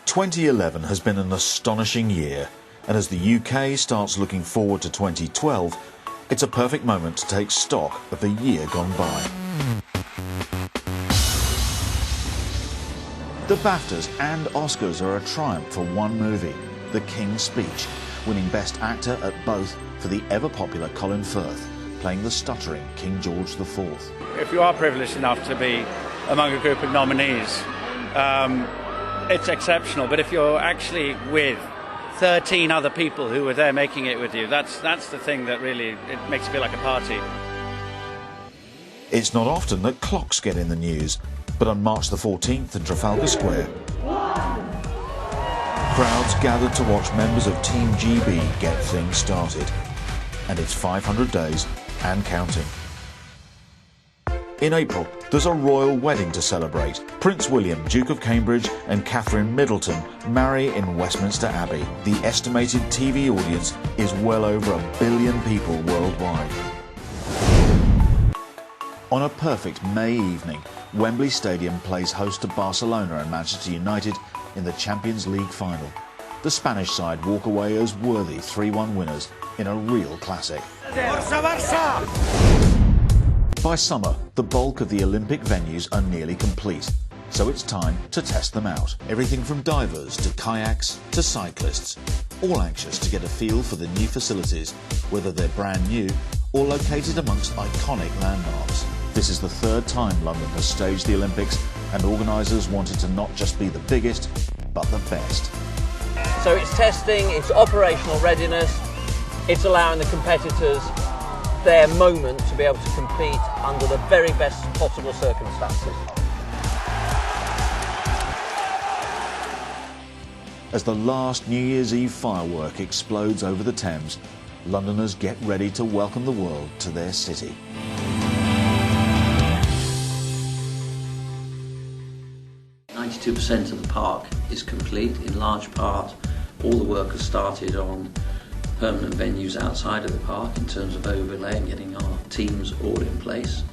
...2011 has been an astonishing year, and as the UK starts looking forward to 2012, it's a perfect moment to take stock of the year gone by. The BAFTAs and Oscars are a triumph for one movie, The King's Speech, winning Best Actor at both for the ever-popular Colin Firth, playing the stuttering King George IV. If you are privileged enough to be among a group of nominees, it's exceptional, but if you're actually with 13 other people who were there making it with you, that's the thing that really, it makes it feel like a party. It's not often that clocks get in the news, but on March the 14th in Trafalgar Square, crowds gathered to watch members of Team GB get things started. And it's 500 days and counting. In April, there's a royal wedding to celebrate. Prince William, Duke of Cambridge, and Catherine Middleton marry in Westminster Abbey. The estimated TV audience is well over 1 billion people worldwide. On a perfect May evening, Wembley Stadium plays host to Barcelona and Manchester United in the Champions League final. The Spanish side walk away as worthy 3-1 winners in a real classic. Barça, Barça! By summer, the bulk of the Olympic venues are nearly complete, so it's time to test them out. Everything from divers to kayaks to cyclists, all anxious to get a feel for the new facilities, whether they're brand new or located amongst iconic landmarks. This is the third time London has staged the Olympics, and organisers wanted to not just be the biggest, but the best. So it's testing, it's operational readiness, it's allowing the competitors their moment to be able to compete under the very best possible circumstances. As the last New Year's Eve firework explodes over the Thames, Londoners get ready to welcome the world to their city. %92 of the park is complete. In large part, all the work has started on permanent venues outside of the park in terms of overlay and getting our teams all in place,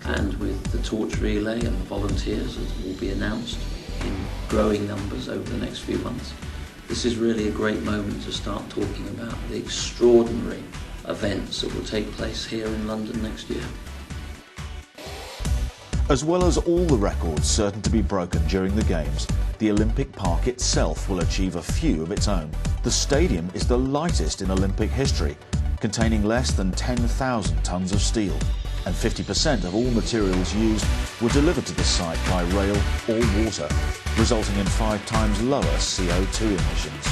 and with the torch relay and the volunteers, as will be announced in growing numbers over the next few months. This is really a great moment to start talking about the extraordinary events that will take place here in London next year. As well as all the records certain to be broken during the Games, the Olympic Park itself will achieve a few of its own. The stadium is the lightest in Olympic history, containing less than 10,000 tonnes of steel, and 50% of all materials used were delivered to the site by rail or water, resulting in 5 times lower CO2 emissions.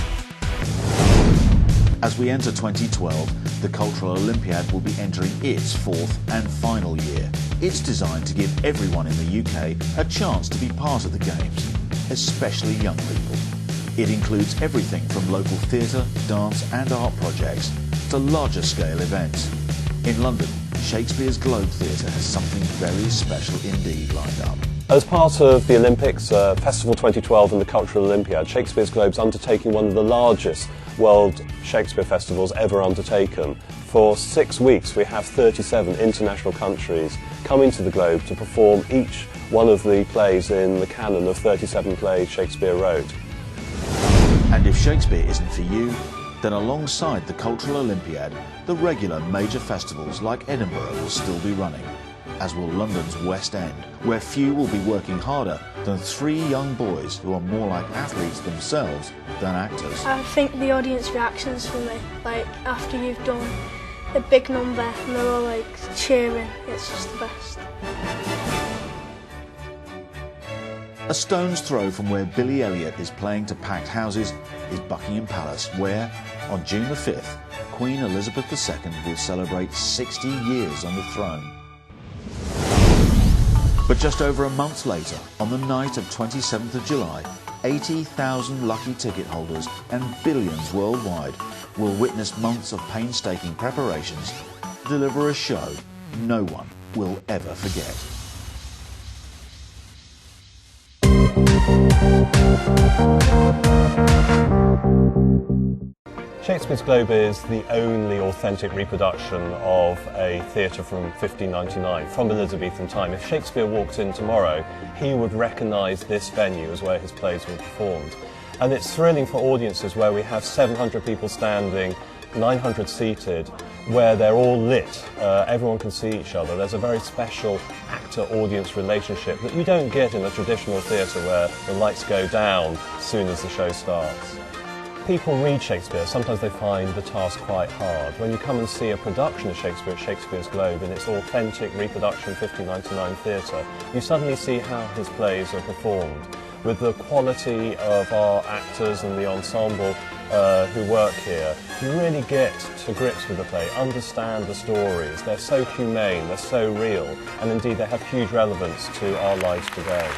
As we enter 2012, the Cultural Olympiad will be entering its 4th and final year. It's designed to give everyone in the UK a chance to be part of the Games, especially young people. It includes everything from local theatre, dance and art projects to larger scale events. In London, Shakespeare's Globe Theatre has something very special indeed lined up. As part of the Olympics, Festival 2012 and the Cultural Olympiad, Shakespeare's Globe's undertaking one of the largest World Shakespeare Festivals ever undertaken. For 6 weeks we have 37 international countries coming to the Globe to perform each one of the plays in the canon of 37 plays Shakespeare wrote. And if Shakespeare isn't for you, then alongside the Cultural Olympiad, the regular major festivals like Edinburgh will still be running, as will London's West End, where few will be working harder than 3 young boys who are more like athletes themselves than actors. I think the audience reactions for me, like after you've done a big number and they're all like cheering, it's just the best. A stone's throw from where Billy Elliot is playing to packed houses is Buckingham Palace, where, on June the 5th, Queen Elizabeth II will celebrate 60 years on the throne. But just over a month later, on the night of 27th of July, 80,000 lucky ticket holders and billions worldwide will witness months of painstaking preparations deliver a show no one will ever forget. Shakespeare's Globe is the only authentic reproduction of a theatre from 1599, from Elizabethan time. If Shakespeare walked in tomorrow, he would recognise this venue as where his plays were performed. And it's thrilling for audiences where we have 700 people standing, 900 seated, where they're all lit. Everyone can see each other. There's a very special actor-audience relationship that you don't get in a traditional theatre where the lights go down as soon as the show starts. People read Shakespeare, sometimes they find the task quite hard. When you come and see a production of Shakespeare at Shakespeare's Globe in its authentic reproduction 1599 theatre, you suddenly see how his plays are performed. With the quality of our actors and the ensemble who work here, you really get to grips with the play, understand the stories. They're so humane, they're so real, and indeed they have huge relevance to our lives today.